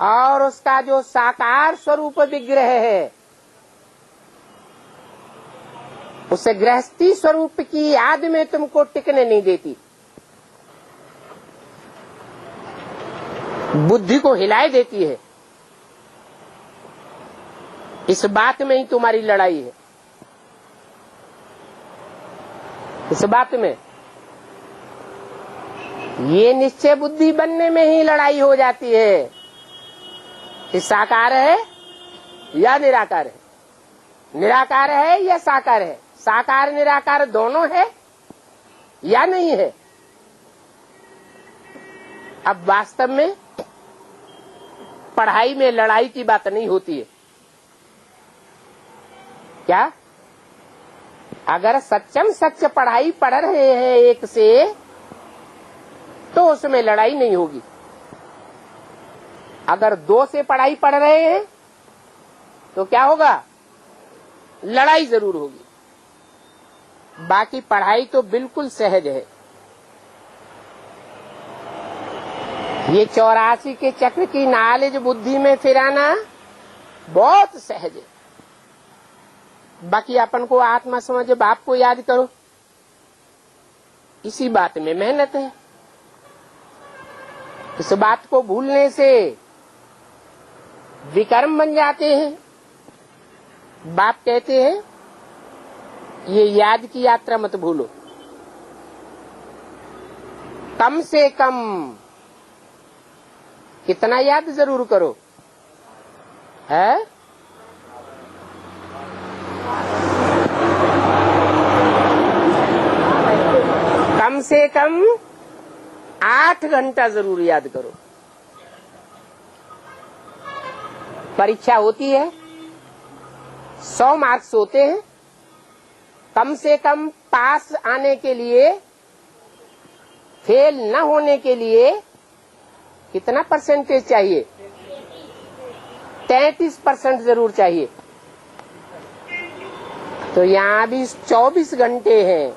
और उसका जो साकार स्वरूप विग्रह है, उसे गृहस्थी स्वरूप की याद में तुमको टिकने नहीं देती, बुद्धि को हिलाए देती है। इस बात में ही तुम्हारी लड़ाई है। इस बात में ये निश्चय बुद्धि बनने में ही लड़ाई हो जाती है कि साकार है या निराकार है, निराकार है या साकार है, साकार निराकार दोनों है या नहीं है। अब वास्तव में पढ़ाई में लड़ाई की बात नहीं होती है क्या? अगर सच्चम सच पढ़ाई पढ़ रहे हैं एक से, तो उसमें लड़ाई नहीं होगी। अगर दो से पढ़ाई पढ़ रहे हैं तो क्या होगा? लड़ाई जरूर होगी। बाकी पढ़ाई तो बिल्कुल सहज है। ये 84 के चक्र की नॉलेज बुद्धि में फिराना बहुत सहज है। बाकी अपन को आत्मा समझ, बाप को याद करो, इसी बात में मेहनत है। इस बात को भूलने से विकर्म बन जाते हैं। बाप कहते हैं ये याद की यात्रा मत भूलो, कम से कम कितना याद जरूर करो, है? कम से कम 8 घंटा जरूर याद करो। परीक्षा होती है, 100 मार्क्स होते हैं। कम से कम पास आने के लिए, फेल न होने के लिए कितना परसेंटेज चाहिए? 33% जरूर चाहिए। तो यहाँ भी 24 घंटे हैं।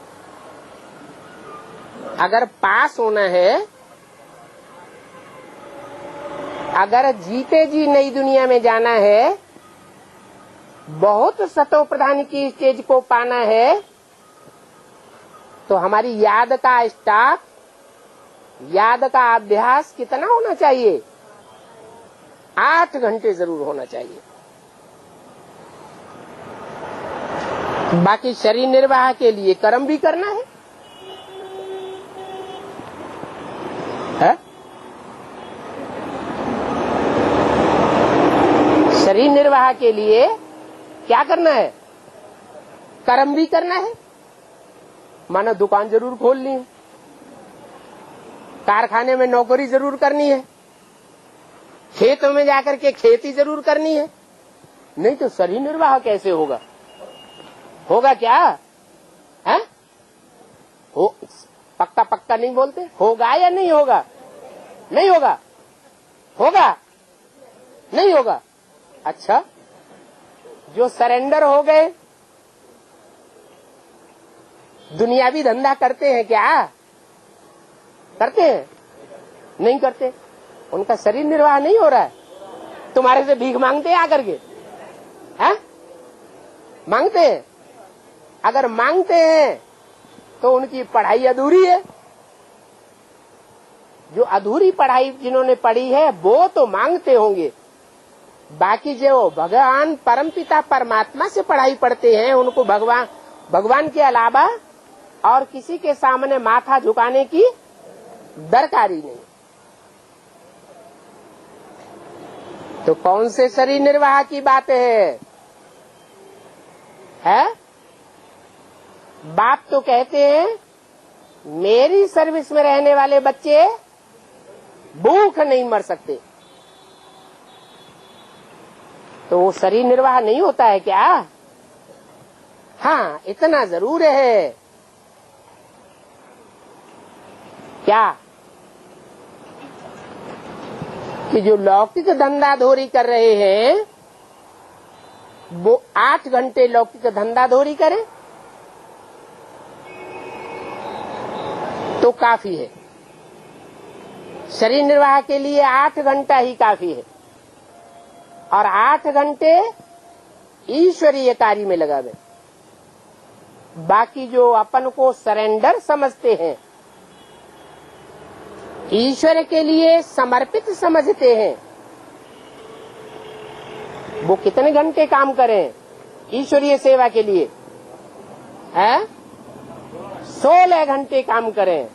अगर पास होना है, अगर जीते जी नई दुनिया में जाना है, बहुत सतो प्रधान की स्टेज को पाना है, तो हमारी याद का स्टॉक, याद का अभ्यास कितना होना चाहिए? 8 घंटे जरूर होना चाहिए। बाकी शरीर निर्वाह के लिए कर्म भी करना है? शरीर निर्वाह के लिए क्या करना है? कर्म भी करना है। मानो दुकान जरूर खोलनी है, कारखाने में नौकरी जरूर करनी है, खेतों में जाकर के खेती जरूर करनी है। नहीं तो शरीर निर्वाह कैसे होगा? होगा क्या? है? हो पक्का पक्का नहीं बोलते, होगा या नहीं होगा? नहीं होगा। होगा? नहीं होगा। अच्छा, जो सरेंडर हो गए, दुनियावी धंधा करते हैं क्या? करते हैं? नहीं करते। उनका शरीर निर्वाह नहीं हो रहा है। तुम्हारे से भीख मांगते हैं आकर के? हैं? मांगते हैं? अगर मांगते हैं तो उनकी पढ़ाई अधूरी है। जो अधूरी पढ़ाई जिन्होंने पढ़ी है वो तो मांगते होंगे। बाकी जो भगवान परमपिता परमात्मा से पढ़ाई पढ़ते हैं, उनको भगवान के अलावा और किसी के सामने माथा झुकाने की दरकारी नहीं। तो कौन से शरीर निर्वाह की बात है? बाप तो कहते हैं मेरी सर्विस में रहने वाले बच्चे भूख नहीं मर सकते। तो वो शरीर निर्वाह नहीं होता है क्या? हाँ, इतना जरूर है क्या कि जो लौकिक धंधाधोरी कर रहे हैं वो 8 घंटे लौकिक धंधाधोरी करें तो काफी है। शरीर निर्वाह के लिए 8 घंटा ही काफी है और 8 घंटे ईश्वरीय कार्य में लगावे। बाकी जो अपन को सरेंडर समझते हैं, ईश्वर के लिए समर्पित समझते हैं, वो कितने घंटे काम करें ईश्वरीय सेवा के लिए? है 16 घंटे काम करें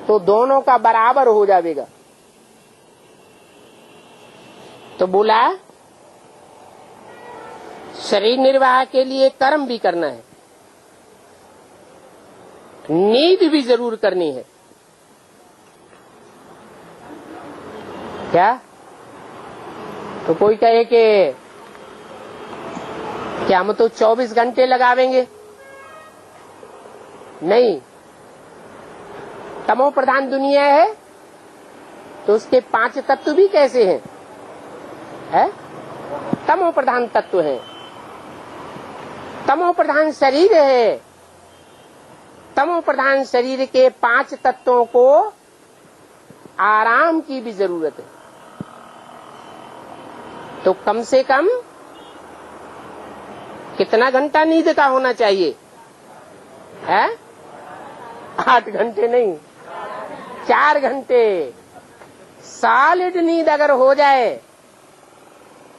तो दोनों का बराबर हो जाएगा। तो बोला शरीर निर्वाह के लिए कर्म भी करना है, नींद भी जरूर करनी है। क्या? तो कोई कहे कि क्या हम तो 24 घंटे लगावेंगे? नहीं, तमो प्रधान दुनिया है तो उसके 5 तत्व भी कैसे हैं? है तमो प्रधान तत्व है, तमो प्रधान शरीर है। तमो प्रधान शरीर के 5 तत्वों को आराम की भी जरूरत है। तो कम से कम कितना घंटा नींद का होना चाहिए? है 8 घंटे नहीं, 4 घंटे सॉलिड नींद अगर हो जाए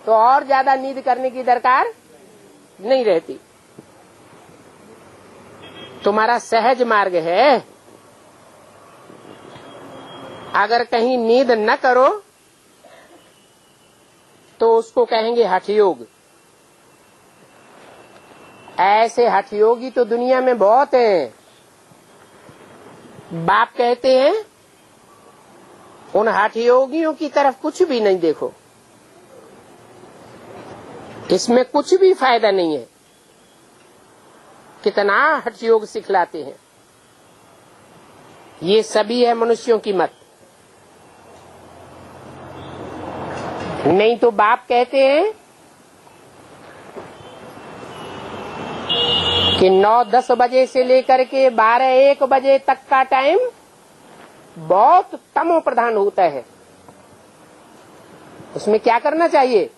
तो और ज्यादा नींद करने की दरकार नहीं रहती। तुम्हारा सहज मार्ग है, अगर कहीं नींद न करो तो उसको कहेंगे हठ योग। ऐसे हठ योगी तो दुनिया में बहुत हैं। बाप कहते हैं उन हठ योगियों की तरफ कुछ भी नहीं देखो, इसमें कुछ भी फायदा नहीं है। कितना हठ योग सिखलाते हैं, ये सभी है मनुष्यों की मत। नहीं तो बाप कहते हैं कि 9-10 बजे से लेकर के 12-1 बजे तक का टाइम बहुत तमो प्रधान होता है। उसमें क्या करना चाहिए?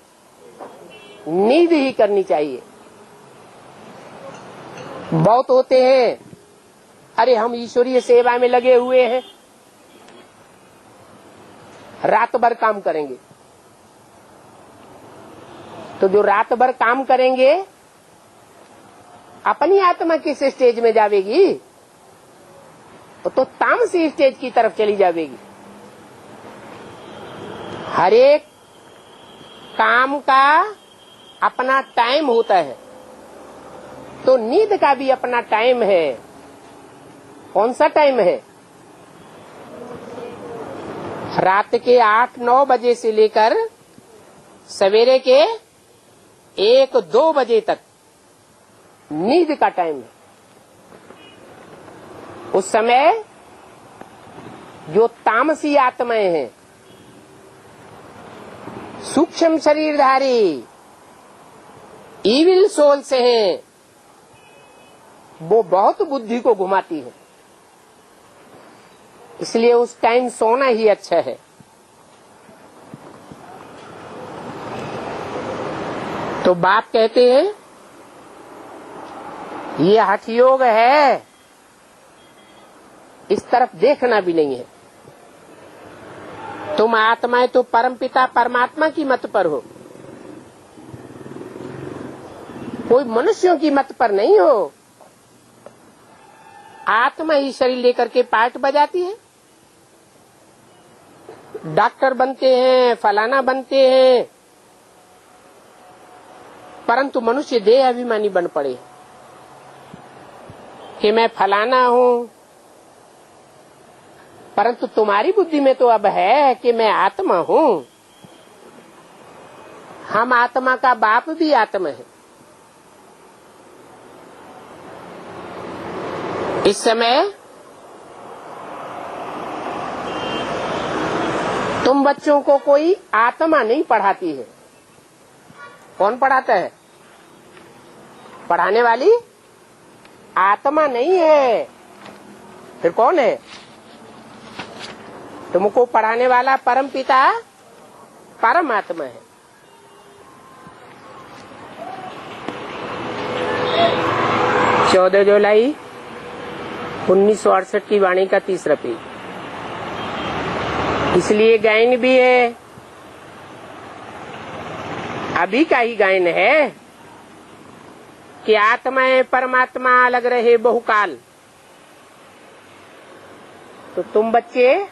नींद ही करनी चाहिए। बहुत होते हैं अरे हम ईश्वरीय सेवा में लगे हुए हैं, रात भर काम करेंगे। तो जो रात भर काम करेंगे अपनी आत्मा किस स्टेज में जावेगी? तो तामसी स्टेज की तरफ चली जावेगी। हर एक काम का अपना टाइम होता है, तो नींद का भी अपना टाइम है। कौन सा टाइम है? रात के 8-9 बजे से लेकर सवेरे के 1-2 बजे तक नींद का टाइम है। उस समय जो तामसी आत्माएं हैं, सूक्ष्म शरीरधारी इविल सोल से हैं, वो बहुत बुद्धि को घुमाती है। इसलिए उस टाइम सोना ही अच्छा है। तो बाप कहते हैं ये हठ योग है, इस तरफ देखना भी नहीं है। तुम आत्माएं तो परमपिता परमात्मा की मत पर हो, कोई मनुष्यों की मत पर नहीं हो। आत्मा ही शरीर लेकर के पार्ट बजाती है। डॉक्टर बनते हैं, फलाना बनते हैं, परंतु मनुष्य देह अभिमानी बन पड़े कि मैं फलाना हूं। परंतु तुम्हारी बुद्धि में तो अब है कि मैं आत्मा हूं। हम आत्मा का बाप भी आत्मा है। इस समय तुम बच्चों को कोई आत्मा नहीं पढ़ाती है। कौन पढ़ाता है? पढ़ाने वाली आत्मा नहीं है, फिर कौन है? तुमको पढ़ाने वाला परम पिता परमात्मा है। 14 जुलाई 1968 की वाणी का 3रा पेज। इसलिए गायन भी है, अभी का ही गायन है कि आत्मा परमात्मा अलग रहे बहुकाल। तो तुम बच्चे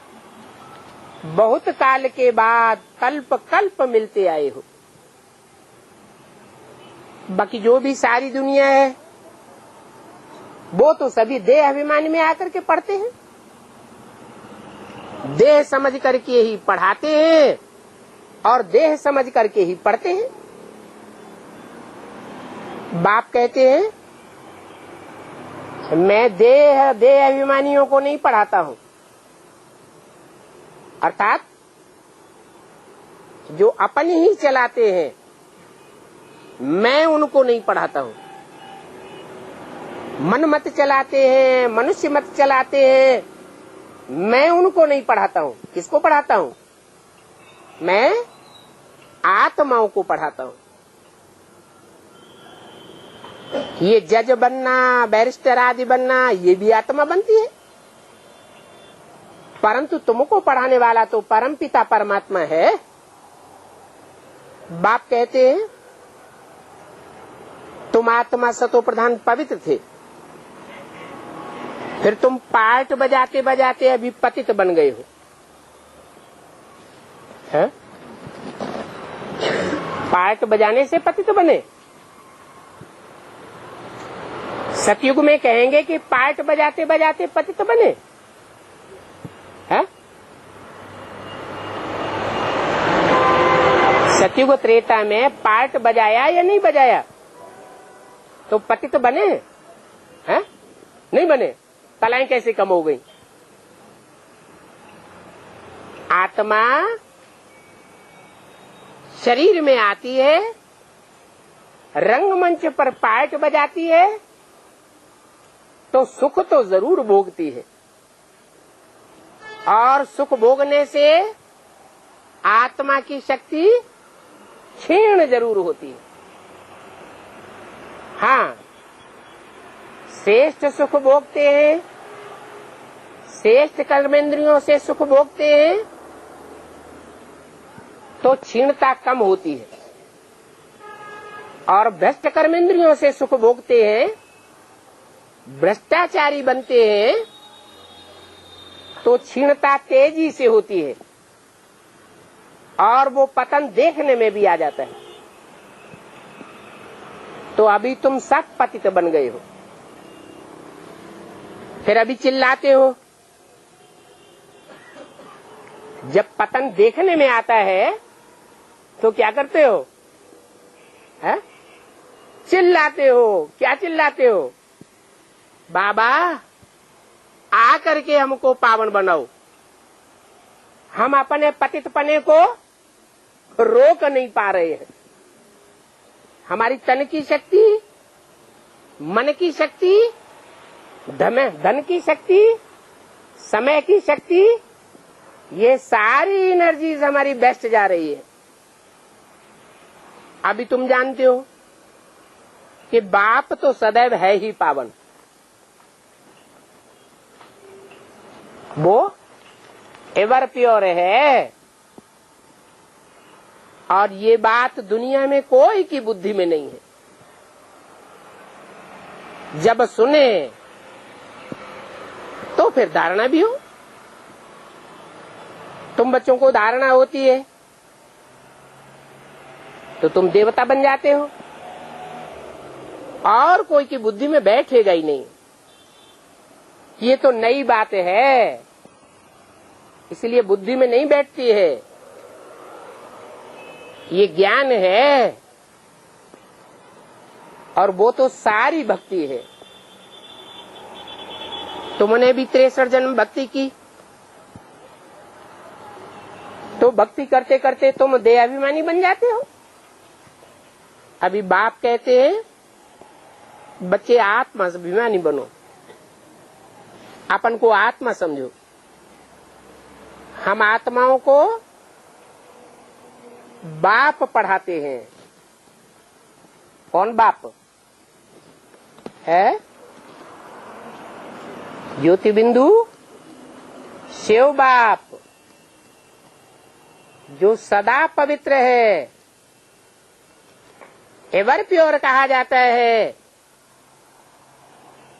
बहुत काल के बाद कल्प कल्प मिलते आए हो। बाकी जो भी सारी दुनिया है वो तो सभी देह अभिमान में आकर के पढ़ते हैं, देह समझ करके ही पढ़ाते हैं और देह समझ करके ही पढ़ते हैं। बाप कहते हैं मैं देह अभिमानियों को नहीं पढ़ाता हूं, अर्थात जो अपनी ही चलाते हैं मैं उनको नहीं पढ़ाता हूं। मन मत चलाते हैं, मनुष्य मत चलाते हैं, मैं उनको नहीं पढ़ाता हूं। किसको पढ़ाता हूं? मैं आत्माओं को पढ़ाता हूं। ये जज बनना, बैरिस्टर आदि बनना, ये भी आत्मा बनती है, परंतु तुमको पढ़ाने वाला तो परम पिता परमात्मा है। बाप कहते हैं तुम आत्मा सतो प्रधान पवित्र थे, फिर तुम पार्ट बजाते बजाते अभी पतित बन गए हो। है? पार्ट बजाने से पतित बने? सतयुग में कहेंगे कि पार्ट बजाते बजाते पतित बने? है? सतयुग त्रेता में पार्ट बजाया या नहीं बजाया तो पतित बने? हैं? नहीं बने। कलाएं कैसे कम हो गई? आत्मा शरीर में आती है, रंगमंच पर पार्ट बजाती है तो सुख तो जरूर भोगती है, और सुख भोगने से आत्मा की शक्ति क्षीण जरूर होती है। हाँ, श्रेष्ठ सुख भोगते हैं, श्रेष्ठ कर्मेंद्रियों से सुख भोगते हैं तो क्षीणता कम होती है, और भ्रष्ट कर्मेंद्रियों से सुख भोगते हैं, भ्रष्टाचारी बनते हैं तो क्षीणता तेजी से होती है और वो पतन देखने में भी आ जाता है। तो अभी तुम सब पतित बन गए हो, फिर अभी चिल्लाते हो। जब पतन देखने में आता है तो क्या करते हो? है? चिल्लाते हो। क्या चिल्लाते हो? बाबा आ करके हमको पावन बनाओ। हम अपने पतितपने को रोक नहीं पा रहे हैं। हमारी तन की शक्ति, मन की शक्ति, धन की शक्ति, समय की शक्ति, ये सारी एनर्जीज हमारी बेस्ट जा रही है। अभी तुम जानते हो कि बाप तो सदैव है ही पावन, वो एवर प्योर है, और ये बात दुनिया में कोई की बुद्धि में नहीं है। जब सुने तो फिर धारणा भी हो। तुम बच्चों को धारणा होती है तो तुम देवता बन जाते हो, और कोई की बुद्धि में बैठेगा ही नहीं। ये तो नई बात है, इसलिए बुद्धि में नहीं बैठती है। ये ज्ञान है, और वो तो सारी भक्ति है। तुमने भी 63 जन्म भक्ति की, तो भक्ति करते करते तुम देहाभिमानी बन जाते हो। अभी बाप कहते हैं बच्चे आत्मा अभिमानी बनो, अपन को आत्मा समझो। हम आत्माओं को बाप पढ़ाते हैं। कौन बाप है? ज्योति बिंदु शिव बाप, जो सदा पवित्र है, एवर प्योर कहा जाता है,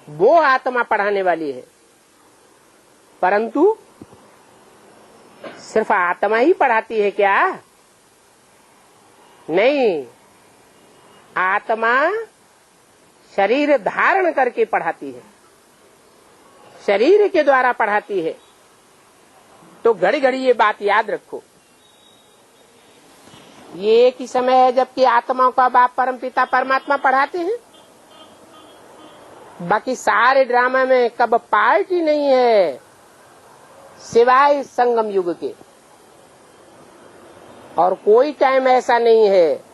वो आत्मा पढ़ाने वाली है। परंतु सिर्फ आत्मा ही पढ़ाती है क्या? नहीं, आत्मा शरीर धारण करके पढ़ाती है, शरीर के द्वारा पढ़ाती है। तो घड़ी घड़ी ये बात याद रखो। ये एक ही समय है जबकि आत्माओं का बाप परमपिता परमात्मा पढ़ाते हैं। बाकी सारे ड्रामा में कब पार्ट ही नहीं है सिवाय संगम युग के। और कोई टाइम ऐसा नहीं है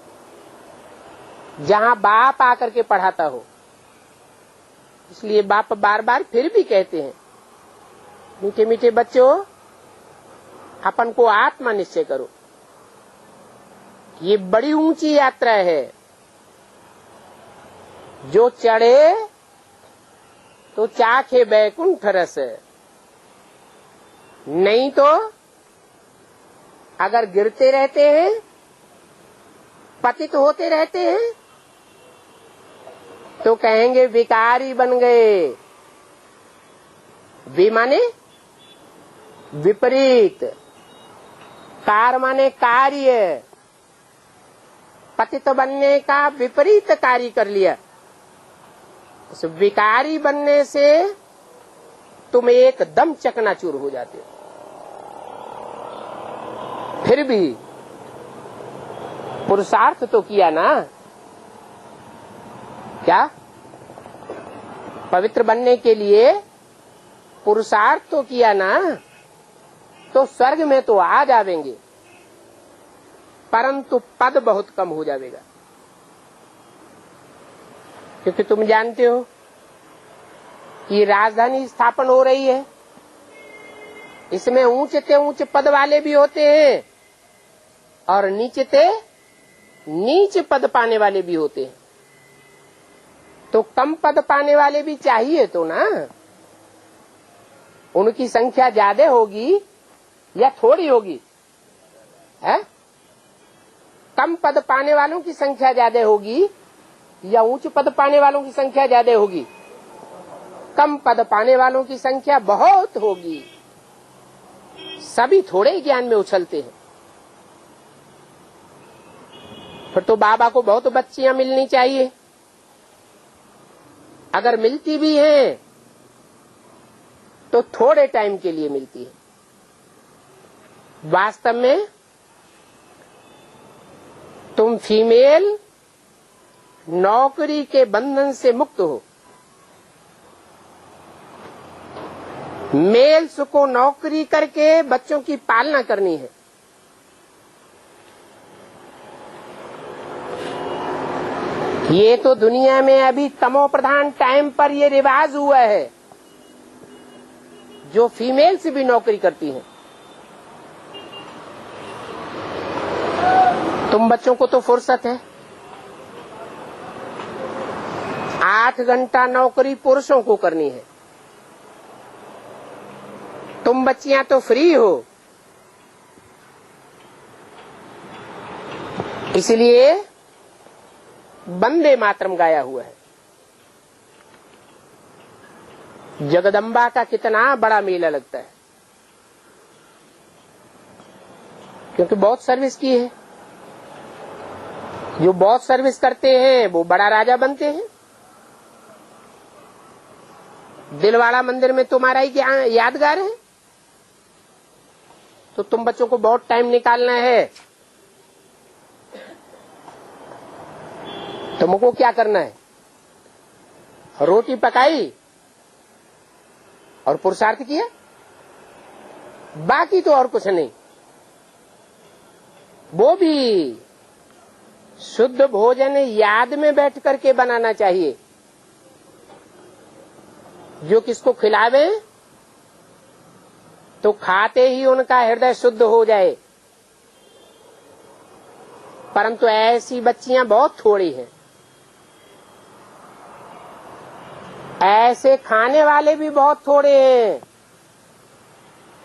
जहां बाप आकर के पढ़ाता हो। इसलिए बाप बार बार फिर भी कहते हैं, मीठे मीठे बच्चों, अपन को आत्मा निश्चय करो। ये बड़ी ऊंची यात्रा है। जो चढ़े तो चाखे बैकुंठ रस, नहीं तो अगर गिरते रहते हैं, पतित होते रहते हैं, तो कहेंगे विकारी बन गए। वि माने विपरीत, कार माने कार्य, पतित बनने का विपरीत कार्य कर लिया। उस विकारी बनने से तुम एकदम चकनाचूर हो जाते हो। फिर भी पुरुषार्थ तो किया ना, क्या? पवित्र बनने के लिए पुरुषार्थ तो किया ना, तो स्वर्ग में तो आ जावेंगे, परंतु पद बहुत कम हो जाएगा। क्योंकि तुम जानते हो कि राजधानी स्थापन हो रही है, इसमें ऊंचे ऊंचे पद वाले भी होते हैं और नीचे पद पाने वाले भी होते हैं। तो कम पद पाने वाले भी चाहिए तो ना। उनकी संख्या ज्यादा होगी या थोड़ी होगी? है? कम पद पाने वालों की संख्या ज्यादा होगी या उच्च पद पाने वालों की संख्या ज्यादा होगी? कम पद पाने वालों की संख्या बहुत होगी। सभी थोड़े ज्ञान में उछलते हैं। फिर तो बाबा को बहुत बच्चियां मिलनी चाहिए। अगर मिलती भी हैं तो थोड़े टाइम के लिए मिलती है। वास्तव में तुम फीमेल नौकरी के बंधन से मुक्त हो। मेल्स को नौकरी करके बच्चों की पालना करनी है। ये तो दुनिया में अभी तमो प्रधान टाइम पर ये रिवाज हुआ है, जो फीमेल्स भी नौकरी करती हैं। तुम बच्चों को तो फुर्सत है। 8 घंटा नौकरी पुरुषों को करनी है। तुम बच्चियां तो फ्री हो। इसलिए वंदे मातरम गाया हुआ है। जगदम्बा का कितना बड़ा मेला लगता है, क्योंकि बहुत सर्विस की है। जो बहुत सर्विस करते हैं वो बड़ा राजा बनते हैं। दिलवाड़ा मंदिर में तुम्हारा ही क्या यादगार है, तो तुम बच्चों को बहुत टाइम निकालना है। तुमको क्या करना है? रोटी पकाई और पुरुषार्थ किया, बाकी तो और कुछ नहीं। वो भी शुद्ध भोजन याद में बैठ करके बनाना चाहिए। जो किसको खिलावे तो खाते ही उनका हृदय शुद्ध हो जाए। परंतु ऐसी बच्चियां बहुत थोड़ी हैं। ऐसे खाने वाले भी बहुत थोड़े हैं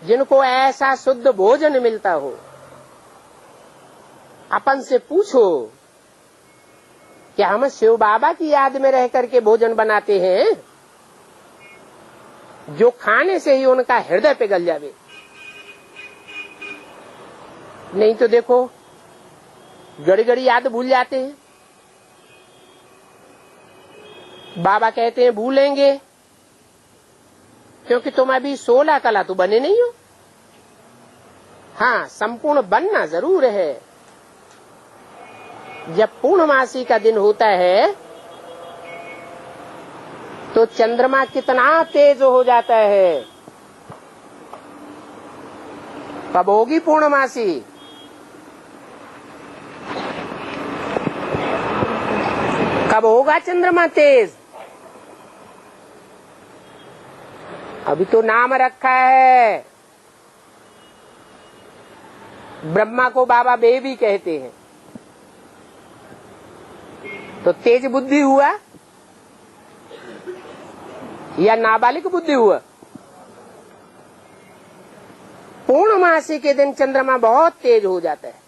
जिनको ऐसा शुद्ध भोजन मिलता हो। अपन से पूछो कि हम शिव बाबा की याद में रह करके भोजन बनाते हैं जो खाने से ही उनका हृदय पिघल जावे। नहीं तो देखो घड़ी घड़ी याद भूल जाते हैं। बाबा कहते हैं भूलेंगे क्योंकि तुम अभी 16 कला तो बने नहीं हो। हाँ, संपूर्ण बनना जरूर है। जब पूर्णमासी का दिन होता है तो चंद्रमा कितना तेज हो जाता है। कब होगी पूर्णमासी? कब होगा चंद्रमा तेज? अभी तो नाम रखा है, ब्रह्मा को बाबा बेबी कहते हैं। तो तेज बुद्धि हुआ या नाबालिग बुद्धि हुआ? पूर्णमासी के दिन चंद्रमा बहुत तेज हो जाता है,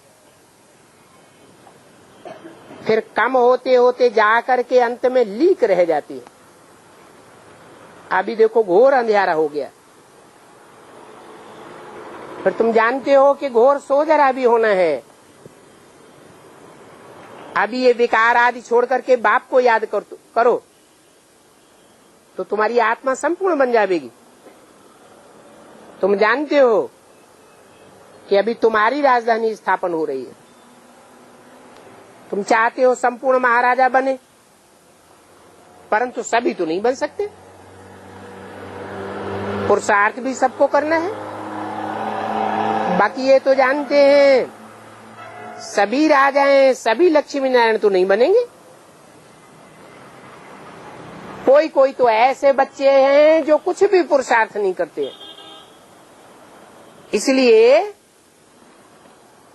फिर कम होते होते जाकर के अंत में लीक रह जाती है। अभी देखो घोर अंधेरा हो गया। फिर तुम जानते हो कि घोर सोजरा भी होना है। अभी ये विकार आदि छोड़ करके बाप को याद करो तो तुम्हारी आत्मा संपूर्ण बन जाएगी। तुम जानते हो कि अभी तुम्हारी राजधानी स्थापन हो रही है। तुम चाहते हो संपूर्ण महाराजा बने, परंतु सभी तो नहीं बन सकते। पुरुषार्थ भी सबको करना है। बाकी ये तो जानते हैं सभी राजाएं, सभी लक्ष्मी नारायण तो नहीं बनेंगे। कोई कोई तो ऐसे बच्चे हैं जो कुछ भी पुरुषार्थ नहीं करते। इसलिए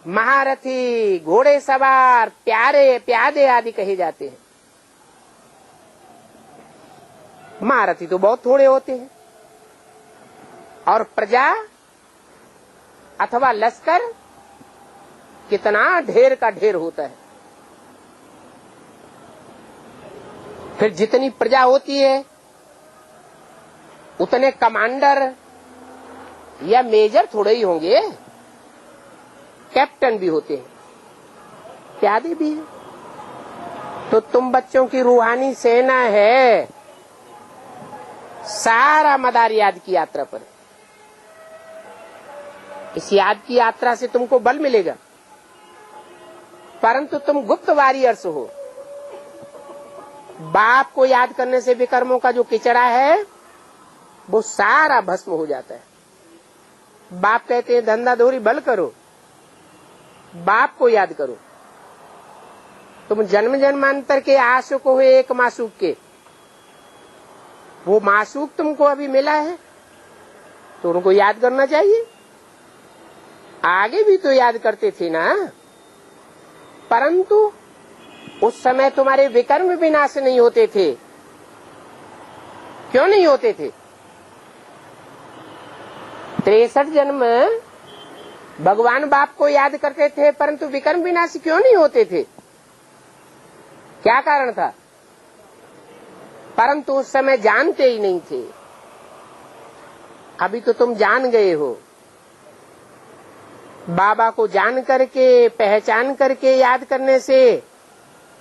महारथी, घोड़े सवार, प्यारे प्यादे आदि कहे जाते हैं। महारथी तो बहुत थोड़े होते हैं और प्रजा अथवा लश्कर कितना ढेर का ढेर होता है। फिर जितनी प्रजा होती है उतने कमांडर या मेजर थोड़े ही होंगे, कैप्टन भी होते हैं, प्यादे भी हैं। तो तुम बच्चों की रूहानी सेना है। सारा मदार याद की यात्रा पर। इस याद की यात्रा से तुमको बल मिलेगा, परंतु तुम गुप्त वॉरियर्स हो। बाप को याद करने से विकर्मों का जो किचड़ा है वो सारा भस्म हो जाता है। बाप कहते हैं धंधा धोरी बल करो, बाप को याद करो। तुम जन्म जन्मांतर के आशुक हो एक मासूक के, वो मासूक तुमको अभी मिला है तो उनको याद करना चाहिए। आगे भी तो याद करते थे ना, परंतु उस समय तुम्हारे विकर्म विनाश नहीं होते थे। क्यों नहीं होते थे? 63 जन्म भगवान बाप को याद करते थे, परंतु विकर्म विनाश क्यों नहीं होते थे? क्या कारण था? परंतु उस समय जानते ही नहीं थे। अभी तो तुम जान गए हो। बाबा को जान करके, पहचान करके याद करने से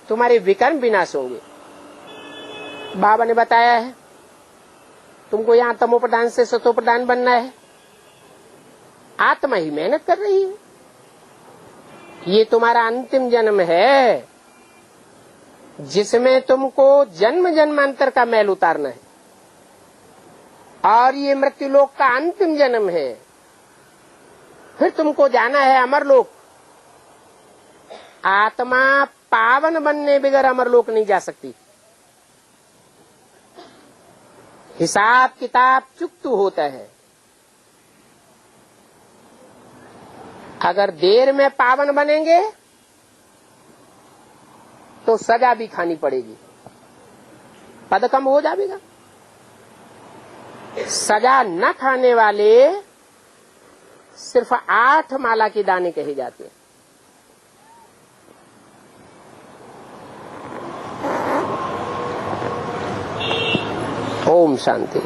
तुम्हारे विकर्म विनाश होंगे। बाबा ने बताया है तुमको यहाँ तमोप्रधान से सतोप्रधान बनना है। आत्मा ही मेहनत कर रही है। ये तुम्हारा अंतिम जन्म है। जिसमें तुमको जन्म जन्मांतर का मैल उतारना है, और ये मृत्युलोक का अंतिम जन्म है। फिर तुमको जाना है अमरलोक। आत्मा पावन बनने बगैर अमरलोक नहीं जा सकती। हिसाब किताब चुकतू होता है। अगर देर में पावन बनेंगे तो सजा भी खानी पड़ेगी, पद कम हो जाएगा। सजा न खाने वाले सिर्फ 8 माला के दाने कहे जाते हैं। ओम शांति।